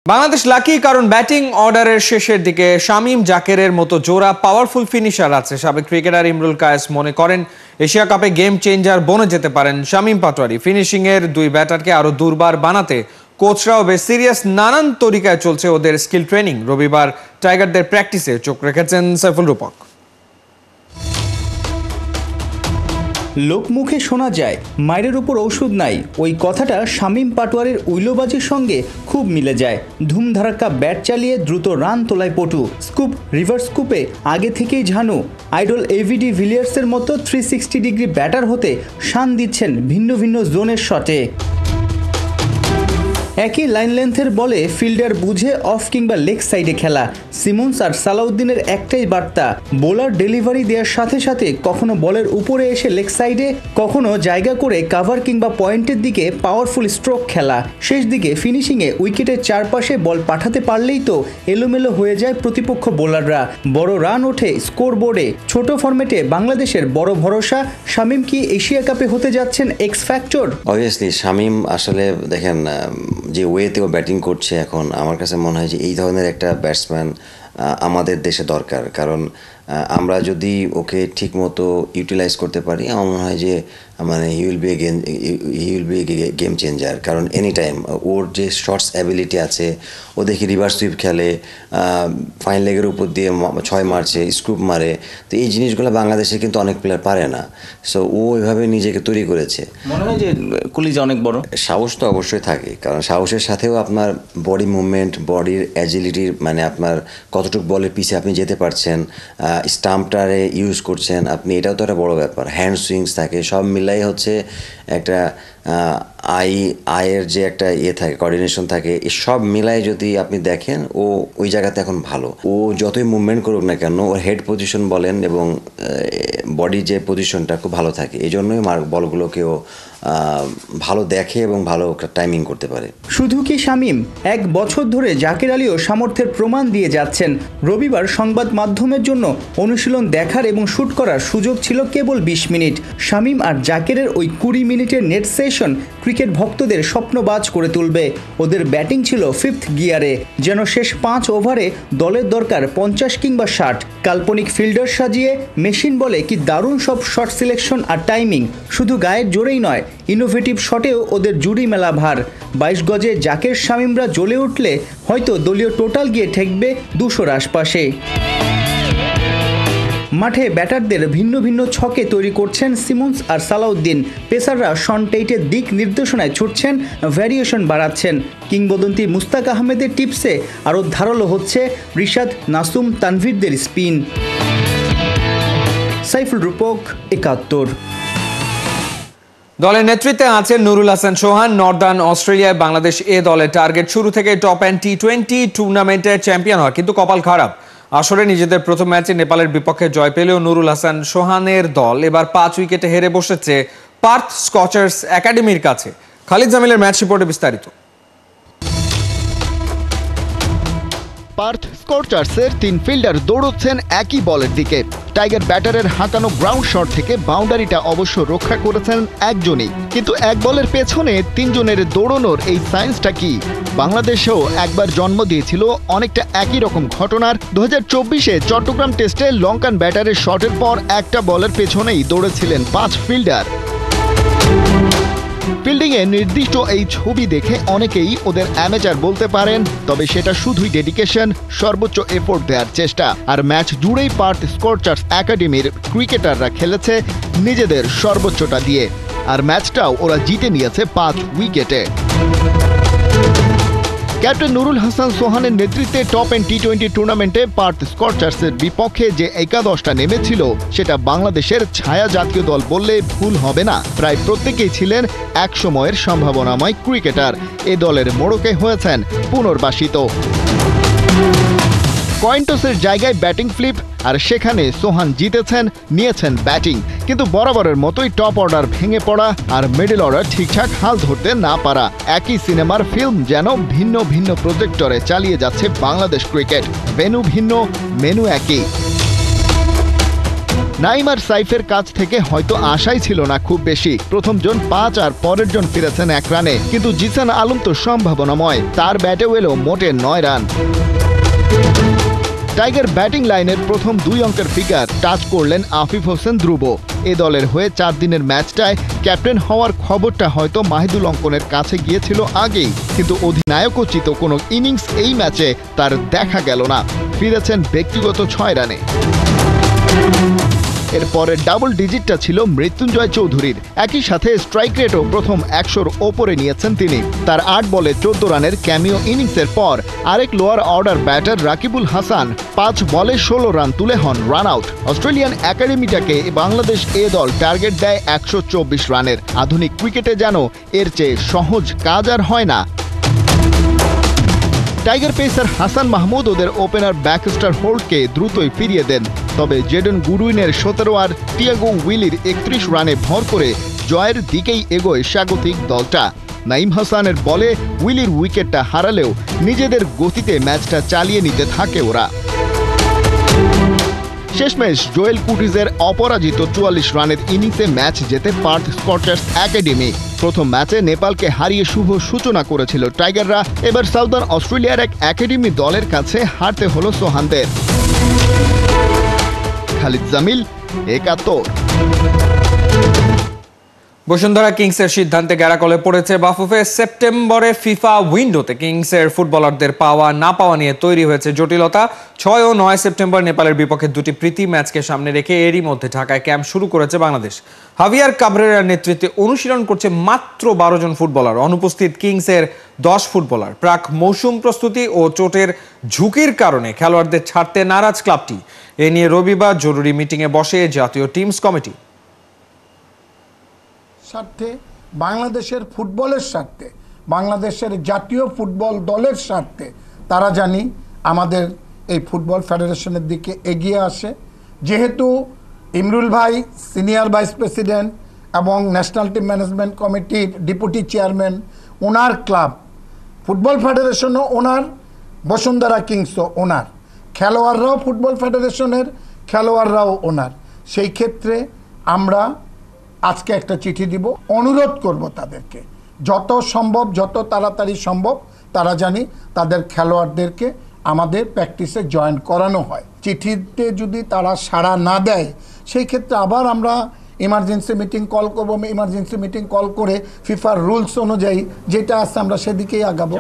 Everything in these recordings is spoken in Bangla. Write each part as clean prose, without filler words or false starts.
বাংলাদেশ লাকি কারণ ব্যাটিং অর্ডারের শেষের দিকে শামীম জাকেরের মতো জোড়া পাওয়ারফুল ফিনিশার আছে। সাবেক ক্রিকেটার ইমরুল কায়েস মনে করেন এশিয়া কাপে গেম চেঞ্জার বনে যেতে পারেন শামীম পাটোয়ারি। ফিনিশিং এর দুই ব্যাটারকে আরো দুর্বার বানাতে কোচরাও বেশ সিরিয়াস, নানান তরিকায় চলছে ওদের স্কিল ট্রেনিং। রবিবার টাইগারদের প্র্যাকটিসে চোখ রেখেছেন সাইফুল রূপক। লোকমুখে শোনা যায় মায়ের উপর ঔষধ নাই, ওই কথাটা শামীম পাটোয়ারির উইলোবাজির সঙ্গে খুব মিলে যায়। ধুমধারাক্কা ব্যাট চালিয়ে দ্রুত রান তোলায় পটু, স্কুপ রিভার্স স্কুপে আগে থেকেই ঝানু। আইডল এভিডি ভিলিয়ার্সের মতো 360 ডিগ্রি ব্যাটার হতে শান দিচ্ছেন ভিন্ন ভিন্ন জোনের শটে। একই লাইন লেন্থের বলে ফিল্ডার বুঝে অফ কিংবা লেগ সাইডে খেলা। সিমন্স আর সালাউদ্দিনের একটাই বার্তা, বোলার ডেলিভারি দেওয়ার সাথে সাথে কখনো বলের উপরে এসে লেগ সাইডে, কখনো জায়গা করে কাভার কিংবা পয়েন্টের দিকে পাওয়ারফুল স্ট্রোক খেলা। শেষ দিকে ফিনিশিংয়ে উইকেটের চারপাশে বল পাঠাতে পারলেই তো এলোমেলো হয়ে যায় প্রতিপক্ষ বোলাররা। বড় রান ওঠে স্কোর বোর্ডে। ছোট ফরম্যাটে বাংলাদেশের বড় ভরসা। শামীম কি এশিয়া কাপে হতে যাচ্ছেন এক্স ফ্যাক্টর? অবভিয়াসলি শামীম আসলে দেখেন যে ওয়েতেও ব্যাটিং করছে এখন, আমার কাছে মনে হয় যে এই ধরনের একটা ব্যাটসম্যান আমাদের দেশে দরকার। কারণ আমরা যদি ওকে ঠিক মতো ইউটিলাইজ করতে পারি, আমার মনে হয় যে মানে he will be game changer. কারণ এনি টাইম ওর যে শর্টস অ্যাবিলিটি আছে, ও দেখি রিভার্স সুইপ খেলে, ফাইন লেগের উপর দিয়ে 6 মারছে, স্কুপ মারে। তো এই জিনিসগুলো বাংলাদেশে কিন্তু অনেক প্লেয়ার পারে না। সো ও এভাবে নিজেকে তৈরি করেছে। মনে হয় যে কলিজা অনেক বড়। সাহস তো অবশ্যই থাকে, কারণ সাহসের সাথেও আপনার বডি মুভমেন্ট, বডির অ্যাজিলিটির মানে আপনার কতটুকু বলের পিছে আপনি যেতে পারছেন, স্টাম্পটারে ইউজ করছেন আপনি, এটাও তো একটা বড় ব্যাপার। হ্যান্ড সুইংস থাকে, সব মিলাই হচ্ছে একটা আয়ের যে একটা থাকে, কোঅর্ডিনেশন থাকে, এই সব মিলাই যদি আপনি দেখেন ও ওই জায়গাতে এখন ভালো। ও যতই মুভমেন্ট করুক না কেন, ওর হেড পজিশন বলেন এবং বডি যে পজিশনটা খুব ভালো থাকে। এই জন্যই বলগুলোকেও ভালো দেখে এবং ভালো টাইমিং করতে পারে। শুধু কি শামীম, 1 বছর ধরে জাকের আলীও সামর্থ্যের প্রমাণ দিয়ে যাচ্ছেন। রবিবার সংবাদ মাধ্যমের জন্য অনুশীলন দেখার এবং শুট করার সুযোগ ছিল কেবল 20 মিনিট। শামীম আর জাকেরের ওই 20 মিনিটের নেট সেশন ক্রিকেট ভক্তদের স্বপ্নবাজ করে তুলবে। ওদের ব্যাটিং ছিল 5th গিয়ারে, যেন শেষ 5 ওভারে দলের দরকার 50 কিংবা 60। কাল্পনিক ফিল্ডার সাজিয়ে মেশিন বলে কি দারুণ সব শট সিলেকশন আর টাইমিং। শুধু গায়ের জোরেই নয়, ইনোভেটিভ শটেও ওদের জুড়ি মেলা ভার। 22 গজে জাকের শামীমরা জ্বলে উঠলে হয়তো দলীয় টোটাল গিয়ে ঠেকবে 200-র আশপাশে। মাঠে ব্যাটারদের ভিন্ন ভিন্ন ছকে তৈরি করছেন সিমন্স আর সালাউদ্দিন। পেসাররা শন টেইটের দিক নির্দেশনায় ছুটছেন, ভ্যারিয়েশন বাড়াচ্ছেন। কিংবদন্তি মুস্তাক আহমেদের টিপসে আরও ধারালো হচ্ছে রিশাদ, নাসুম, তানভীরদের স্পিন। সাইফুল রূপক, 71। দলের নেতৃত্বে আছেন নুরুল হাসান সোহান। নর্দার্ন অস্ট্রেলিয়ায় বাংলাদেশ এ দলের টার্গেট শুরু থেকে টপ এন্ড T20 টুর্নামেন্টের চ্যাম্পিয়ন হওয়া, কিন্তু কপাল খারাপ। আসরে নিজেদের প্রথম ম্যাচে নেপালের বিপক্ষে জয় পেলেও নুরুল হাসান সোহানের দল এবার 5 উইকেটে হেরে বসেছে পার্থ স্কচার্স একাডেমির কাছে। খালিদ জামিলের ম্যাচ রিপোর্টে বিস্তারিত। পার্থ স্কচার্সের 3 ফিল্ডার দৌড়চ্ছেন একই বলের দিকে। টাইগার ব্যাটারের হাঁকানো গ্রাউন্ড শট থেকে বাউন্ডারিটা অবশ্য রক্ষা করেছেন একজনই, কিন্তু এক বলের পেছনে 3 জনের দৌড়নোর এই সায়েন্সটা কি? বাংলাদেশেও একবার জন্ম দিয়েছিল অনেকটা একই রকম ঘটনার। 2024-এ চট্টগ্রাম টেস্টে লঙ্কান ব্যাটারের শটের পর একটা বলের পেছনেই দৌড়েছিলেন 5 ফিল্ডার। ফিল্ডিংয়ে নির্দিষ্ট এই ছবি দেখে অনেকেই ওদের অ্যামেচার বলতে পারেন, তবে সেটা শুধুই ডেডিকেশন, সর্বোচ্চ এফোর্ট দেওয়ার চেষ্টা। আর ম্যাচ জুড়েই পার্থ স্কচার্স একাডেমির ক্রিকেটাররা খেলেছে নিজেদের সর্বোচ্চটা দিয়ে, আর ম্যাচটাও ওরা জিতে নিয়েছে 5 উইকেটে। ক্যাপ্টেন নুরুল হাসান সোহানের নেতৃত্বে টপ এন্ড T20 টুর্নামেন্টে পার্থ স্কচার্সের বিপক্ষে যে একাদশটা নেমেছিল, সেটা বাংলাদেশের ছায়া জাতীয় দল বললে ভুল হবে না। প্রায় প্রত্যেকেই ছিলেন এক সময়ের সম্ভাবনাময় ক্রিকেটার। এ দলের মোড়কে হয়েছেন পুনর্বাসিত। কয়েন্টসের জায়গায় ব্যাটিং ফ্লিপ, আর সেখানে সোহান জিতেছেন, নিয়েছেন ব্যাটিং। কিন্তু বরাবরের মতোই টপ অর্ডার ভেঙে পড়া আর মিডল অর্ডার ঠিকঠাক হাল ধরতে না পারা। একই সিনেমার ফিল্ম যেন ভিন্ন ভিন্ন প্রজেক্টরে চালিয়ে যাচ্ছে বাংলাদেশ ক্রিকেট। ভেন্যু ভিন্ন, মেনু একই। নাইম আর সাইফের কাছ থেকে হয়তো আশাই ছিল না খুব বেশি। প্রথম জন 5 আর পরের জন ফিরেছেন 1 রানে, কিন্তু জিসান আলম তো সম্ভাবনাময়, তার ব্যাটেও এলো মোটে 9 রান। টাইগার ব্যাটিং লাইনের প্রথম 2 অঙ্কের ফিগার টাচ করলেন আফিফ হোসেন ধ্রুব। এ দলের হয়ে 4 দিনের ম্যাচটায় ক্যাপ্টেন হওয়ার খবরটা হয়তো মাহিদুল অঙ্কনের কাছে গিয়েছিল আগেই, কিন্তু অধিনায়কোচিত কোনো ইনিংস এই ম্যাচে তার দেখা গেল না। ফিরেছেন ব্যক্তিগত 6 রানে। এরপরে ডাবল ডিজিটটা ছিল মৃত্যুঞ্জয় চৌধুরীর। একই সাথে স্ট্রাইক রেটও প্রথম 100-র ওপরে নিয়েছেন তিনি। তার 8 বলে 14 রানের ক্যামিও ইনিংসের পর আরেক lower order batter Rakibul Hasan 5 বলে 16 রান তুলে হন রান আউট। অস্ট্রেলিয়ান একাডেমিটাকে বাংলাদেশ এ দল টার্গেট দেয় 124 রানের। আধুনিক ক্রিকেটে যেন এর চেয়ে সহজ কাজ আর হয় না। টাইগার পেসার হাসান মাহমুদ ওদের ওপেনার ব্যাকস্টার হোল্ডকে দ্রুতই ফিরিয়ে দেন, তবে জেডন গুডউইনের 17 আর টিয়াগো উইলির 31 রানে ভর করে জয়ের দিকেই এগোয় স্বাগতিক দলটা। নাইম হাসানের বলে উইলির উইকেটটা হারালেও নিজেদের গতিতে ম্যাচটা চালিয়ে নিতে থাকে ওরা। শেষমেশ জোয়েল কুটিজের অপরাজিত 44 রানের ইনিংসে ম্যাচ জেতে পার্থ স্কচার্স একাডেমি। প্রথম ম্যাচে নেপালকে হারিয়ে শুভ সূচনা করেছিল টাইগাররা। এবার সাউদার্ন অস্ট্রেলিয়ার এক একাডেমি দলের কাছে হারতে হলো সোহানদের। খালিদ জামিল, 71। বসুন্ধরা কিংসের সিদ্ধান্তে গ্যারাকলে পড়েছে বাফুফে। সেপ্টেম্বরে ফিফা উইন্ডোতে কিংসের ফুটবলারদের পাওয়া না পাওয়া নিয়ে তৈরি হয়েছে জটিলতা। 6 ও 9 সেপ্টেম্বর নেপালের বিপক্ষে 2টি প্রীতি ম্যাচকে সামনে রেখে এরই মধ্যে ঢাকায় ক্যাম্প শুরু করেছে বাংলাদেশ। হাভিয়ার কাবরেরার নেতৃত্বে অনুশীলন করছে মাত্র 12 জন ফুটবলার। অনুপস্থিত কিংসের 10 ফুটবলার। প্রাক মৌসুম প্রস্তুতি ও চোটের ঝুঁকির কারণে খেলোয়াড়দের ছাড়তে নারাজ ক্লাবটি। এ নিয়ে রবিবার জরুরি মিটিংয়ে বসে জাতীয় টিমস কমিটি। স্বার্থে, বাংলাদেশের ফুটবলের স্বার্থে, বাংলাদেশের জাতীয় ফুটবল দলের স্বার্থে তারা জানি আমাদের এই ফুটবল ফেডারেশনের দিকে এগিয়ে আসে। যেহেতু ইমরুল ভাই সিনিয়র ভাইস প্রেসিডেন্ট এবং ন্যাশনাল টিম ম্যানেজমেন্ট কমিটির ডেপুটি চেয়ারম্যান, ওনার ক্লাব, ফুটবল ফেডারেশনও ওনার, বসুন্ধরা কিংসও ওনার, খেলোয়াড়রাও ফুটবল ফেডারেশনের, খেলোয়াড়রাও ওনার। সেই ক্ষেত্রে আমরা আজকে একটা চিঠি দিব, অনুরোধ করব তাদেরকে যত সম্ভব, যত তাড়াতাড়ি সম্ভব তারা জানি তাদের খেলোয়াড়দেরকে আমাদের প্র্যাকটিসে জয়েন করানো হয়। চিঠিতে যদি তারা সাড়া না দেয় সেই ক্ষেত্রে আবার আমরা ইমার্জেন্সি মিটিং কল করবো। ইমার্জেন্সি মিটিং কল করে ফিফার রুলস অনুযায়ী যেটা আছে আমরা সেদিকেই আগাবো।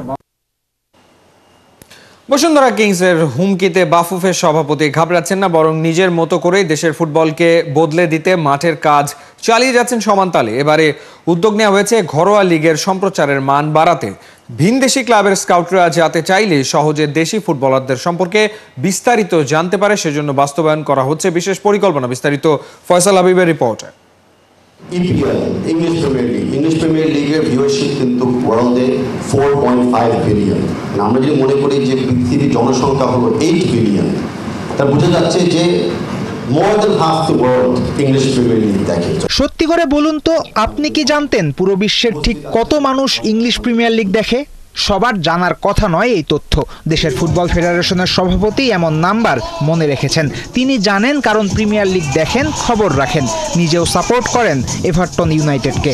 বসুন্ধরা কিংসের হুমকিতে বাফুফের সভাপতি ঘাবড়াচ্ছেন না, বরং নিজের মতো করেই দেশের ফুটবলকে বদলে দিতে মাঠের কাজ চালিয়ে যাচ্ছেন সমানতালে। এবারে উদ্যোগ নেওয়া হয়েছে ঘরোয়া লিগের সম্প্রচারের মান বাড়াতে। ভিনদেশি ক্লাবের স্কাউটরা যাতে চাইলে সহজে দেশি ফুটবলারদের সম্পর্কে বিস্তারিত জানতে পারে, সেজন্য বাস্তবায়ন করা হচ্ছে বিশেষ পরিকল্পনা। বিস্তারিত ফয়সাল হাবিবের রিপোর্টে। EPL, ইংলিশ প্রিমিয়ার লিগের ভিউয়ারশিপ কিন্তু ওয়ার্ল্ডে 4.5 বিলিয়ন। আমরা যদি মনে করি যে পৃথিবীর জনসংখ্যা হলো 8 বিলিয়ন, তা বোঝা যাচ্ছে যে more than half the world English premier league দেখে। সত্যি করে বলুন তো, আপনি কি জানতেন পুরো বিশ্বের ঠিক কত মানুষ ইংলিশ প্রিমিয়ার লিগ দেখে? সবার জানার কথা নয় এই তথ্য। দেশের ফুটবল ফেডারেশনের সভাপতি এমন নাম্বার মনে রেখেছেন। তিনি জানেন, কারণ প্রিমিয়ার লিগ দেখেন, খবর রাখেন, নিজেও সাপোর্ট করেন এভারটন ইউনাইটেডকে।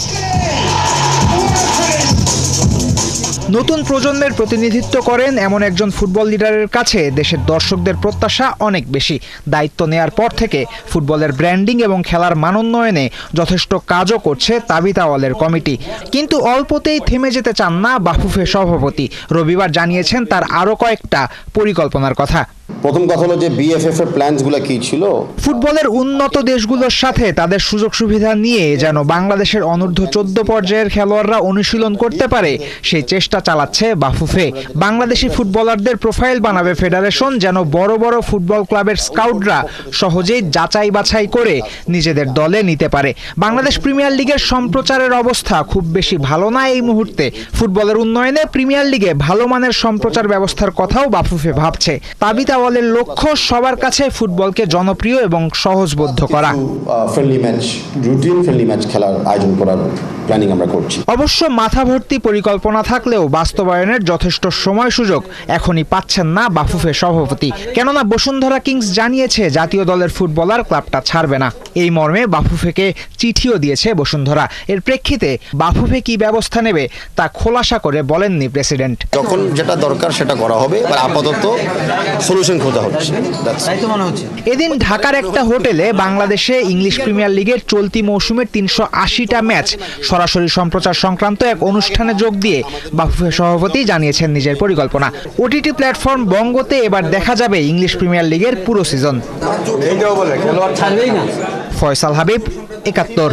নতুন প্রজন্মের প্রতিনিধিত্ব করেন এমন একজন ফুটবল লিডারের কাছে দেশের দর্শকদের প্রত্যাশা অনেক বেশি। দায়িত্ব নেয়ার পর থেকে ফুটবলের ব্র্যান্ডিং এবং খেলার মানোন্নয়নে যথেষ্ট কাজও করছে তাবিথ আওয়ালের কমিটি। কিন্তু অল্পতেই থেমে যেতে চান না বাফুফে সভাপতি। রবিবার জানিয়েছেন তার আরও কয়েকটা পরিকল্পনার কথা। প্রথম কথা হলো যে বিএফএফ এর প্ল্যানসগুলো কি ছিল। ফুটবলের উন্নত দেশগুলোর সাথে তাদের সুযোগ সুবিধা নিয়ে যেন বাংলাদেশের অনূর্ধ্ব 14 পর্যায়ের খেলোয়াড়রা অনুশীলন করতে পারে, সেই চেষ্টা চালাচ্ছে বাফুফে। বাংলাদেশি ফুটবলারদের প্রোফাইল বানাবে ফেডারেশন, যেন বড় বড় ফুটবল ক্লাবের স্কাউটরা সহজেই যাচাই বাছাই করে নিজেদের দলে নিতে পারে। বাংলাদেশ প্রিমিয়ার লিগের সম্প্রচারের অবস্থা খুব বেশি ভালো না এই মুহূর্তে। ফুটবলের উন্নয়নে প্রিমিয়ার লিগে ভালো মানের সম্প্রচার ব্যবস্থার কথাও বাফুফে ভাবছে। তাবিথ আওয়ালের লক্ষ্য সবার কাছে ফুটবলকে জনপ্রিয় এবং সহজবোধ্য করা। Friendly match, routine friendly match খেলার আয়োজন করার প্ল্যানিং আমরা করছি। অবশ্য মাথা ভর্তি পরিকল্পনা থাকলেও বাস্তবায়নের যথেষ্ট সময় সুযোগ এখনই পাচ্ছেন না বাফুফে সভাপতি। কেননা বসুন্ধরা কিংস জানিয়েছে জাতীয় দলের ফুটবলার ক্লাবটা ছাড়বে না। এই মর্মে বাফুফেকে চিঠিও দিয়েছে বসুন্ধরা। এর প্রেক্ষিতে বাফুফে কি ব্যবস্থা নেবে তা খোলাসা করে বলেননি প্রেসিডেন্ট। যখন যেটা দরকার সেটা করা হবে, এবার আপাতত সলিউশন খোঁজা হচ্ছে। এদিন ঢাকার একটা হোটেলে বাংলাদেশে ইংলিশ প্রিমিয়ার লিগের চলতি মৌসুমের 380টা ম্যাচ সরাসরি সম্প্রচার সংক্রান্ত এক অনুষ্ঠানে যোগ দিয়ে বাফুফে সভাপতি জানিয়েছেন নিজের পরিকল্পনা। ওটিটি প্ল্যাটফর্ম বঙ্গতে এবার দেখা যাবে ইংলিশ প্রিমিয়ার লিগের পুরো সিজন। ফয়সাল হাবিব, ৭১।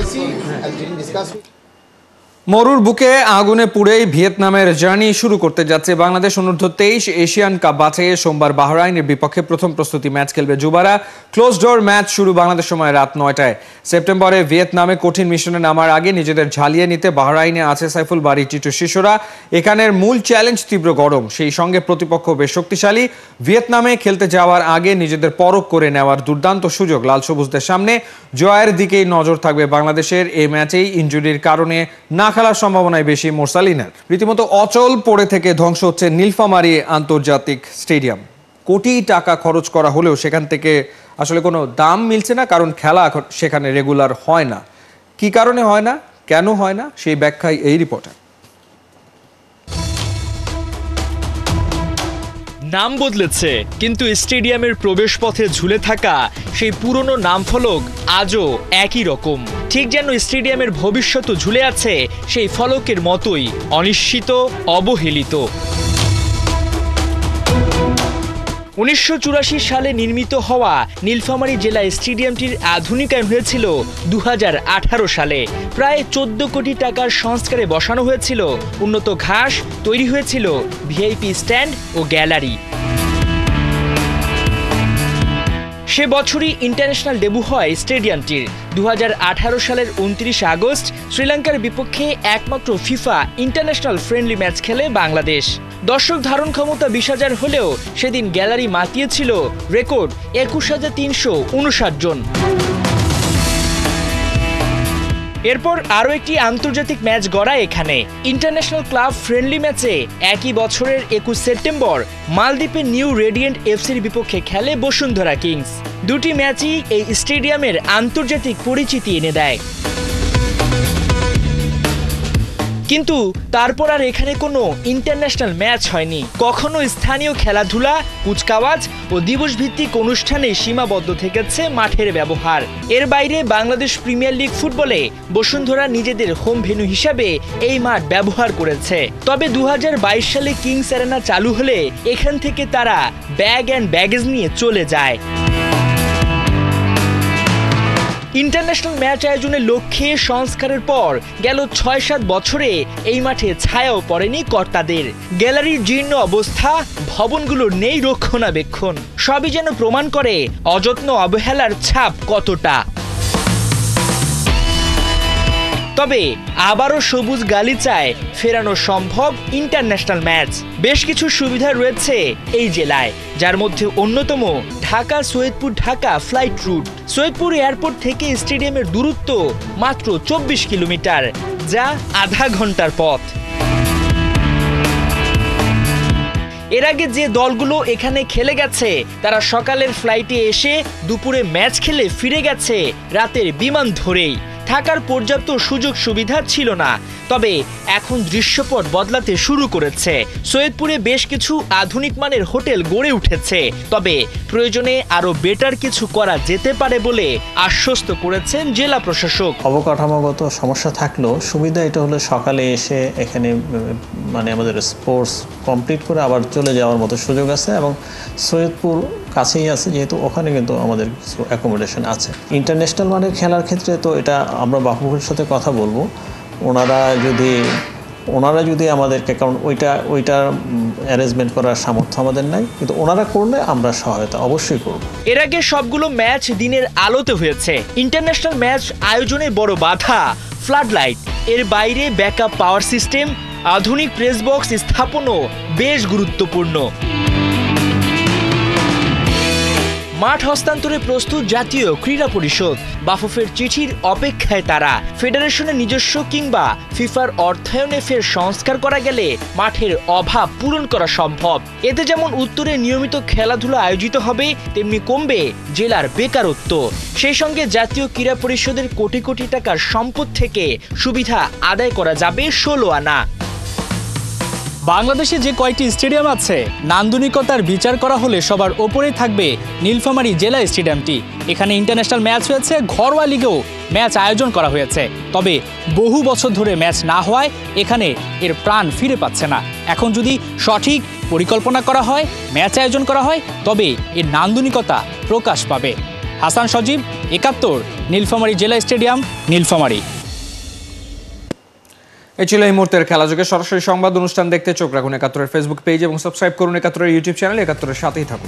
মরুর বুকে আগুনে পুড়েই ভিয়েতনামের জার্নি শুরু করতে যাচ্ছে বাংলাদেশ। অনূর্ধ্ব 23 এশিয়ান কাপ বাছাইয়ে সোমবার বাহরাইনের বিপক্ষে প্রথম প্রস্তুতি ম্যাচ খেলবে যুবারা। ক্লোজ ডোর ম্যাচ শুরু বাংলাদেশ সময় রাত 9টায়। সেপ্টেম্বরে ভিয়েতনামে কঠিন মিশনে নামার আগে নিজেদের ঝালিয়ে নিতে বাহরাইনে আছে সাইফুল বারী টিটু শিশুরা। এখানের মূল চ্যালেঞ্জ তীব্র গরম, সেই সঙ্গে প্রতিপক্ষ বেশ শক্তিশালী। ভিয়েতনামে খেলতে যাওয়ার আগে নিজেদের পরখ করে নেওয়ার দুর্দান্ত সুযোগ লাল সবুজদের সামনে। জয়ের দিকেই নজর থাকবে বাংলাদেশের। এই ম্যাচেই ইনজুরির কারণে না খেলার সম্ভাবনাই বেশি মোরসালিনের। রীতিমতো অচল পড়ে থেকে ধ্বংস হচ্ছে নীলফামারী আন্তর্জাতিক স্টেডিয়াম। কোটি টাকা খরচ করা হলেও সেখান থেকে আসলে কোনো দাম মিলছে না, কারণ খেলা সেখানে রেগুলার হয় না। কি কারণে হয় না, কেন হয় না, সেই ব্যাখ্যাই এই রিপোর্টে। নাম বদলেছে, কিন্তু স্টেডিয়ামের প্রবেশপথে ঝুলে থাকা সেই পুরনো নামফলক আজও একই রকম। ঠিক যেন স্টেডিয়ামের ভবিষ্যৎ ঝুলে আছে সেই ফলকের মতোই, অনিশ্চিত, অবহেলিত। 1984 সালে নির্মিত হওয়া নীলফামারী জেলা স্টেডিয়ামটির আধুনিকায়ন হয়েছিল 2018 সালে। প্রায় 14 কোটি টাকার সংস্কারে বসানো হয়েছিল উন্নত ঘাস, তৈরি হয়েছিল ভিআইপি স্ট্যান্ড ও গ্যালারি। সে বছরই ইন্টারন্যাশনাল ডেবু হয় স্টেডিয়ামটির। 2018 সালের 29 আগস্ট শ্রীলঙ্কার বিপক্ষে একমাত্র ফিফা ইন্টারন্যাশনাল ফ্রেন্ডলি ম্যাচ খেলে বাংলাদেশ। দর্শক ধারণ ক্ষমতা 20,000 হলেও সেদিন গ্যালারি মাতিয়েছিল রেকর্ড 21,359 জন। এরপর আরও একটি আন্তর্জাতিক ম্যাচ গড়া এখানে। ইন্টারন্যাশনাল ক্লাব ফ্রেন্ডলি ম্যাচে একই বছরের 21 সেপ্টেম্বর মালদ্বীপের নিউ রেডিয়েন্ট এফসির বিপক্ষে খেলে বসুন্ধরা কিংস। দুটি ম্যাচই এই স্টেডিয়ামের আন্তর্জাতিক পরিচিতি এনে দেয়। কিন্তু তারপর আর এখানে কোনো ইন্টারন্যাশনাল ম্যাচ হয়নি। কখনো স্থানীয় খেলাধুলা, কুচকাওয়াজ ও দিবসভিত্তিক অনুষ্ঠানে সীমাবদ্ধ থেকেছে মাঠের ব্যবহার। এর বাইরে বাংলাদেশ প্রিমিয়ার লিগ ফুটবলে বসুন্ধরা নিজেদের হোম ভেন্যু হিসাবে এই মাঠ ব্যবহার করেছে। তবে 2022 সালে কিংস অ্যারেনা চালু হলে এখান থেকে তারা ব্যাগ অ্যান্ড ব্যাগেজ নিয়ে চলে যায়। ইন্টারন্যাশনাল ম্যাচ আয়োজনের লক্ষ্যে সংস্কারের পর গেল 6-7 বছরে এই মাঠে ছায়াও পড়েনি কর্তাদের। গ্যালারির জীর্ণ অবস্থা, ভবনগুলোর নেই রক্ষণাবেক্ষণ, সবই যেন প্রমাণ করে অযত্ন অবহেলার ছাপ কতটা। তবে আবারও সবুজ গালিচায় ফেরানো সম্ভব ইন্টারন্যাশনাল ম্যাচ। বেশ কিছু সুবিধা রয়েছে এই জেলায়, যার মধ্যে অন্যতম Dhaka Saidpur Dhaka flight route. Saidpur airport থেকে স্টেডিয়ামের দূরত্ব মাত্র 24 কিলোমিটার, যা আধা ঘন্টার পথ। এর আগে যে দলগুলো এখানে খেলে গেছে তারা সকালের ফ্লাইটে এসে দুপুরে ম্যাচ খেলে ফিরে গেছে রাতের বিমান ধরেই। থাকার পর্যাপ্ত সুযোগ সুবিধা ছিল না। তবে এখন দৃশ্যপট বদলাতে শুরু করেছে। সৈয়দপুরে বেশ কিছু আধুনিক মানের হোটেল গড়ে উঠেছে। তবে প্রয়োজনে আরো বেটার কিছু করা যেতে পারে বলে আশ্বস্ত করেছেন জেলা প্রশাসক। অবকাঠামোগত সমস্যা থাকলেও সুবিধা এটা হলো সকালে এসে এখানে মানে আমাদের স্পোর্টস কমপ্লিট করে আবার চলে যাওয়ার মতো সুযোগ আছে, এবং সৈয়দপুর কাছেই আছে যেহেতু ওখানে কিন্তু আমাদের কিছু অ্যাকোমোডেশন আছে। ইন্টারন্যাশনাল মানের খেলার ক্ষেত্রে তো এটা আমরা বাফুফের সাথে কথা বলবো, ওনারা যদি আমাদেরকে, কারণ ওইটার অ্যারেঞ্জমেন্ট করার সামর্থ্য আমাদের নাই, কিন্তু ওনারা করলে আমরা সহায়তা অবশ্যই করব। এর আগে সবগুলো ম্যাচ দিনের আলোতে হয়েছে। ইন্টারন্যাশনাল ম্যাচ আয়োজনে বড় বাধা ফ্লাড লাইট। এর বাইরে ব্যাকআপ পাওয়ার সিস্টেম, আধুনিক প্রেস বক্স স্থাপনও বেশ গুরুত্বপূর্ণ। মাঠ হস্তান্তরে প্রস্তুত জাতীয় ক্রীড়া পরিষদ। বাফুফের চিঠির অপেক্ষায় তারা। ফেডারেশনের নিজস্ব কিংবা ফিফার অর্থায়নে ফের সংস্কার করা গেলে মাঠের অভাব পূরণ করা সম্ভব। এতে যেমন উত্তরে নিয়মিত খেলাধুলা আয়োজিত হবে, তেমনি কমবে জেলার বেকারত্ব। সেই সঙ্গে জাতীয় ক্রীড়া পরিষদের কোটি কোটি টাকার সম্পদ থেকে সুবিধা আদায় করা যাবে 16 আনা। বাংলাদেশে যে কয়েকটি স্টেডিয়াম আছে, নান্দনিকতার বিচার করা হলে সবার ওপরেই থাকবে নীলফামারী জেলা স্টেডিয়ামটি। এখানে ইন্টারন্যাশনাল ম্যাচ হয়েছে, ঘরোয়া লিগেও ম্যাচ আয়োজন করা হয়েছে। তবে বহু বছর ধরে ম্যাচ না হওয়ায় এখানে এর প্রাণ ফিরে পাচ্ছে না। এখন যদি সঠিক পরিকল্পনা করা হয়, ম্যাচ আয়োজন করা হয়, তবে এর নান্দনিকতা প্রকাশ পাবে। হাসান সজীব, 71, নীলফামারী জেলা স্টেডিয়াম, নীলফামারী। এই ছিল এই মুহূর্তের খেলাযোগে। সরাসরি সংবাদ অনুষ্ঠান দেখতে চোখ রাখুন 71-এর ফেসবুক পেজ এবং সাবস্ক্রাইব করুন 71-এর ইউটিউব চ্যানেল। 71-এর সাথেই থাকুন।